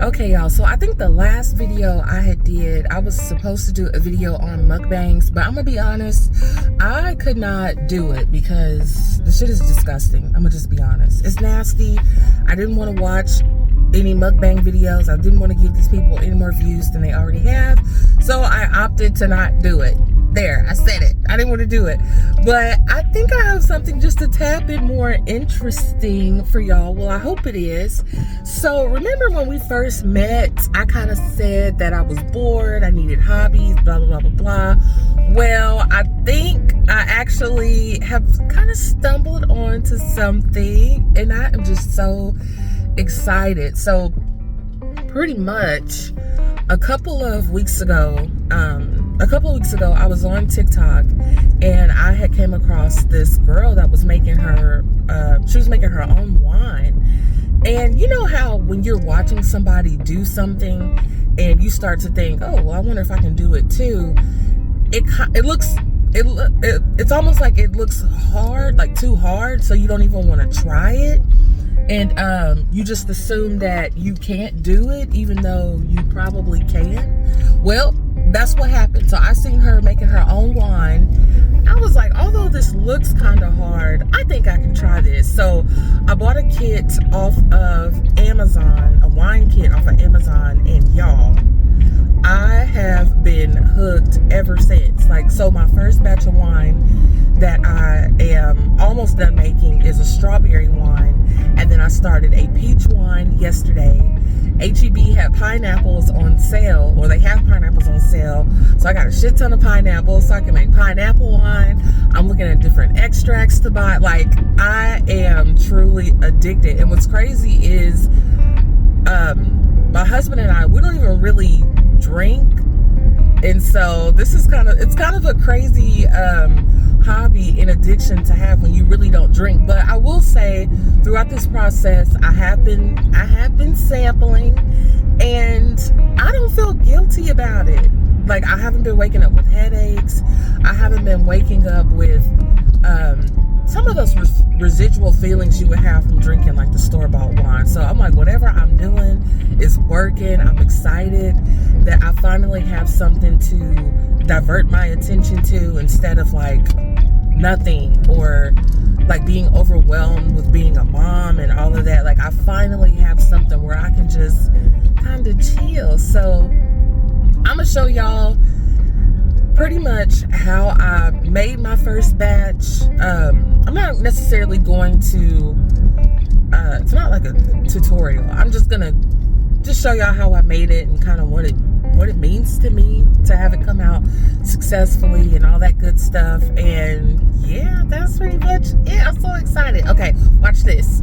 Okay, y'all, so I think the last video I was supposed to do a video on mukbangs, but I'm gonna be honest, I could not do it because the shit is disgusting. I'm gonna just be honest. It's nasty. I didn't want to watch any mukbang videos. I didn't want to give these people any more views than they already have, so I opted to not do it. There, I said it. I didn't want to do it. But I think I have something just a tad bit more interesting for y'all. Well, I hope it is. So remember when we first met, I kind of said that I was bored, I needed hobbies, blah, blah, blah, blah, blah. Well, I think I actually have kind of stumbled onto something, and I am just so excited. So pretty much a couple of weeks ago, I was on TikTok and I had came across this girl that was making her own wine. And you know how when you're watching somebody do something and you start to think, oh, well, I wonder if I can do it too. It's almost like it looks hard, like too hard, so you don't even want to try it. And you just assume that you can't do it, even though you probably can. Well, that's what happened. So I seen her making her own wine. I was like, although this looks kind of hard, I think I can try this. So I bought a kit off of Amazon, a wine kit off of Amazon, and y'all, I have been hooked ever since. Like, so my first batch of wine that I am almost done making is a strawberry wine, and then I started a peach wine yesterday. H-E-B had pineapples on sale, or they have pineapples on sale, so I got a shit ton of pineapples so I can make pineapple wine. I'm looking at different extracts to buy. Like, I am truly addicted. And what's crazy is my husband and I, we don't even really drink, and so this is kind of a crazy hobby and addiction to have when you really don't drink. But I will say, throughout this process, I have been sampling, and I don't feel guilty about it. Like, I haven't been waking up with headaches. I haven't been waking up with some of those residual feelings you would have from drinking like the store-bought wine. So I'm like, whatever I'm doing is working. I'm excited that I finally have something to divert my attention to, instead of like nothing, or like being overwhelmed with being a mom and all of that. Like, I finally have something where I can just kind of chill. So I'm gonna show y'all pretty much how I made my first batch. I'm not necessarily going to, it's not like a tutorial. I'm just gonna show y'all how I made it and kind of what it means to me to have it come out successfully and all that good stuff. And yeah, that's pretty much it. I'm so excited. Okay, watch this.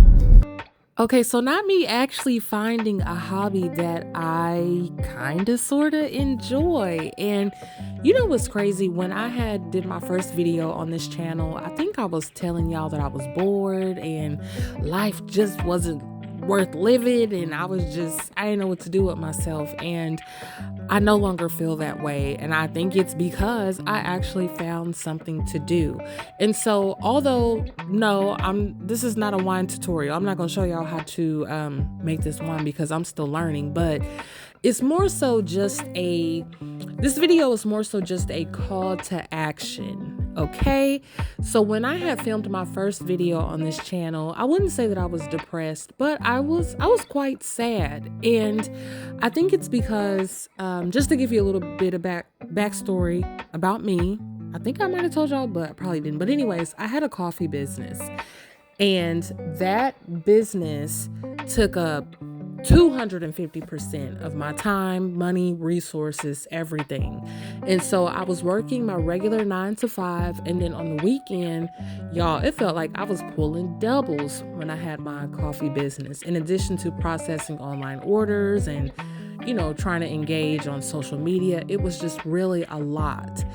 Okay, so not me actually finding a hobby that I kind of sort of enjoy. And you know what's crazy? When I did my first video on this channel, I think I was telling y'all that I was bored and life just wasn't worth living, and I didn't know what to do with myself. And I no longer feel that way, and I think it's because I actually found something to do. And so, although no, this is not a wine tutorial. I'm not going to show y'all how to make this wine because I'm still learning, but it's more so just this video is more so just a call to action. Okay, so when I had filmed my first video on this channel, I wouldn't say that I was depressed, but I was quite sad. And I think it's because, just to give you a little bit of backstory about me, I think I might have told y'all, but I probably didn't. But anyways, I had a coffee business, and that business took up 250% of my time, money, resources, everything. And so I was working my regular 9 to 5, and then on the weekend, y'all, it felt like I was pulling doubles when I had my coffee business, in addition to processing online orders and, you know, trying to engage on social media. It was just really a lot,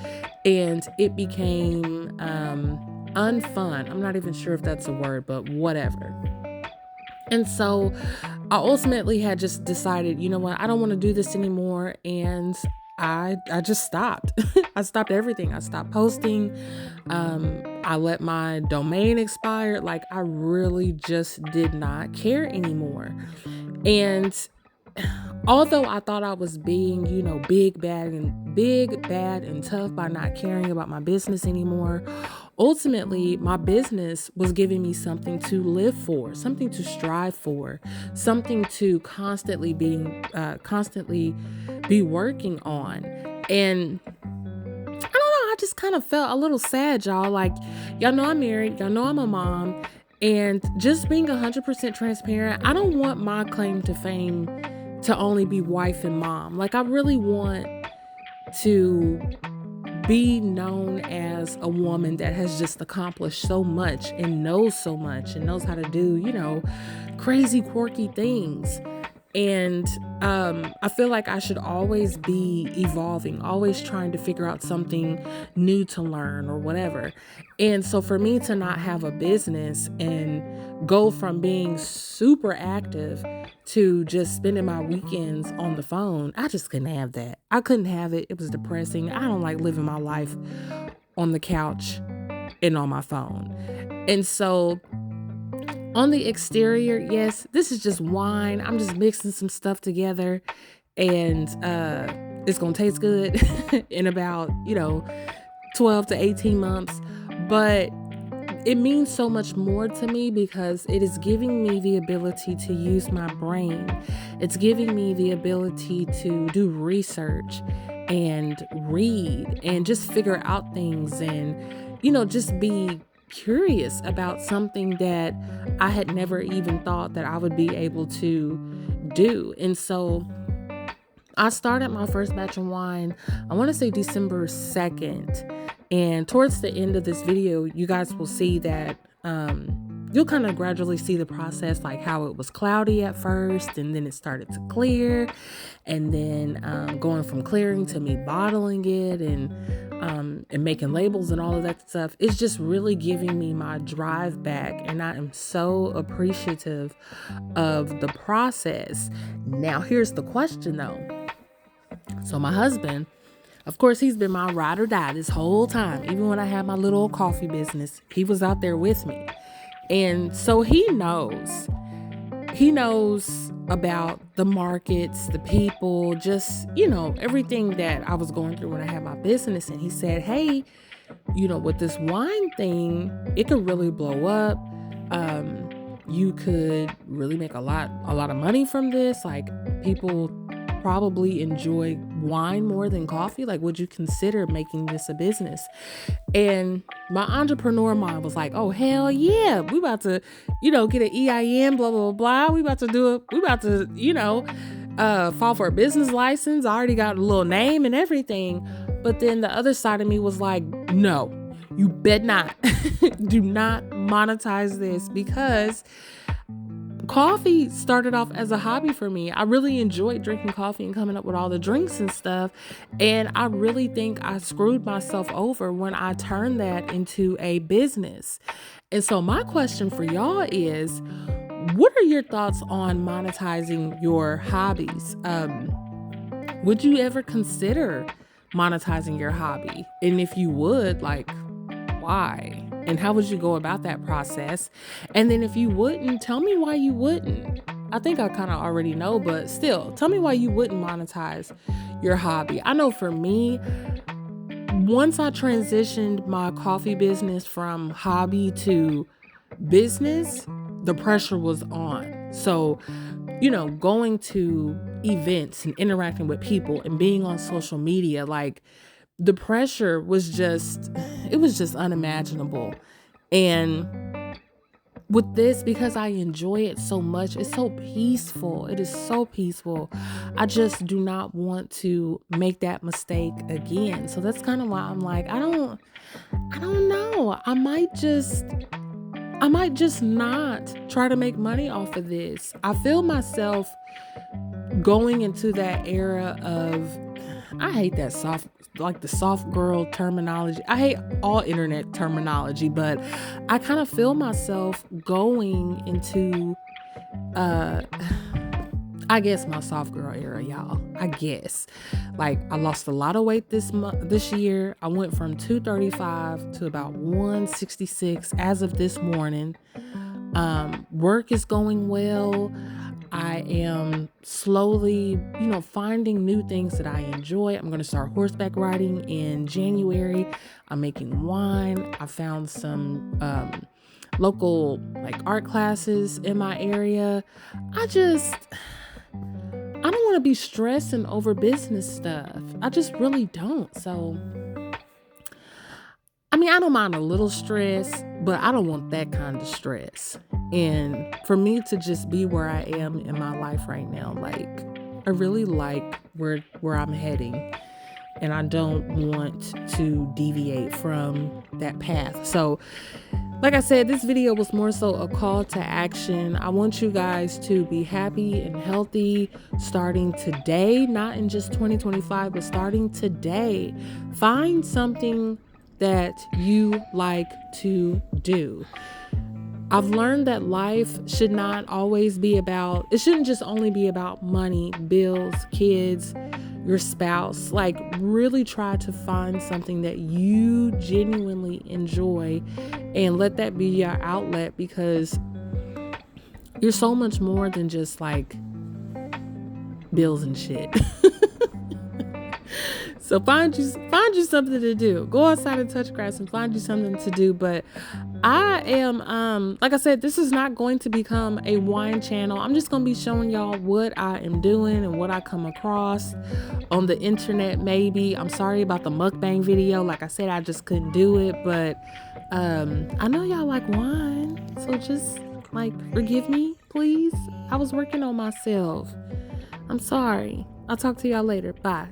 and it became unfun. I'm not even sure if that's a word, but whatever. And so I ultimately had just decided, you know what, I don't want to do this anymore. And I just stopped. I stopped everything. I stopped posting. I let my domain expire. Like, I really just did not care anymore. And although I thought I was being, big, bad, and tough by not caring about my business anymore, ultimately, my business was giving me something to live for, something to strive for, something to constantly be working on. And I don't know, I just kind of felt a little sad, y'all. Like, y'all know I'm married, y'all know I'm a mom, and just being 100% transparent, I don't want my claim to fame to only be wife and mom. Like, I really want to be known as a woman that has just accomplished so much and knows so much and knows how to do, crazy, quirky things. And I feel like I should always be evolving, always trying to figure out something new to learn or whatever. And so for me to not have a business and go from being super active to just spending my weekends on the phone, I just couldn't have that. I couldn't have it. It was depressing. I don't like living my life on the couch and on my phone. And so on the exterior, yes, this is just wine. I'm just mixing some stuff together, and it's going to taste good in about, 12 to 18 months. But it means so much more to me because it is giving me the ability to use my brain. It's giving me the ability to do research and read and just figure out things and, just be curious about something that I had never even thought that I would be able to do. And so I started my first batch of wine, I want to say December 2nd. And towards the end of this video, you guys will see that you'll kind of gradually see the process, like how it was cloudy at first, and then it started to clear, and then going from clearing to me bottling it and making labels and all of that stuff. It's just really giving me my drive back, and I am so appreciative of the process. Now, here's the question though. So my husband, of course, he's been my ride or die this whole time. Even when I had my little coffee business, he was out there with me. And so he knows about the markets, the people, just, everything that I was going through when I had my business. And he said, hey, with this wine thing, it could really blow up. You could really make a lot of money from this. Like, people probably enjoy wine more than coffee. Like, would you consider making this a business? And my entrepreneur mind was like, oh, hell yeah. We about to, get an EIN, blah, blah, blah. We about to, file for a business license. I already got a little name and everything. But then the other side of me was like, no, you bet not. Do not monetize this, because coffee started off as a hobby for me. I really enjoyed drinking coffee and coming up with all the drinks and stuff. And I really think I screwed myself over when I turned that into a business. And so my question for y'all is, what are your thoughts on monetizing your hobbies? Would you ever consider monetizing your hobby? And if you would, like, why? And how would you go about that process? And then if you wouldn't, tell me why you wouldn't. I think I kind of already know, but still, tell me why you wouldn't monetize your hobby. I know for me, once I transitioned my coffee business from hobby to business, the pressure was on. So, going to events and interacting with people and being on social media, like, the pressure was just unimaginable. And with this, because I enjoy it so much, it's so peaceful. It is so peaceful. I just do not want to make that mistake again. So that's kind of why I'm like, I don't know. I might just not try to make money off of this. I feel myself going into that era of, I hate that the soft girl terminology. I hate all internet terminology, but I kind of feel myself going into, I guess, my soft girl era, y'all. I guess. Like, I lost a lot of weight this year. I went from 235 to about 166 as of this morning. Work is going well. I am slowly, finding new things that I enjoy. I'm going to start horseback riding in January. I'm making wine. I found some local art classes in my area. I don't want to be stressing over business stuff. I just really don't. So, I don't mind a little stress, but I don't want that kind of stress. And for me to just be where I am in my life right now, I really like where I'm heading, and I don't want to deviate from that path. So, like I said, this video was more so a call to action. I want you guys to be happy and healthy starting today, not in just 2025, but starting today. Find something that you like to do. I've learned that life should not always be it shouldn't just only be about money, bills, kids, your spouse. Really try to find something that you genuinely enjoy and let that be your outlet, because you're so much more than just bills and shit. So find you something to do. Go outside and touch grass and find you something to do. But I am, like I said, this is not going to become a wine channel. I'm just going to be showing y'all what I am doing and what I come across on the internet maybe. I'm sorry about the mukbang video. Like I said, I just couldn't do it. But I know y'all like wine. So just forgive me, please. I was working on myself. I'm sorry. I'll talk to y'all later. Bye.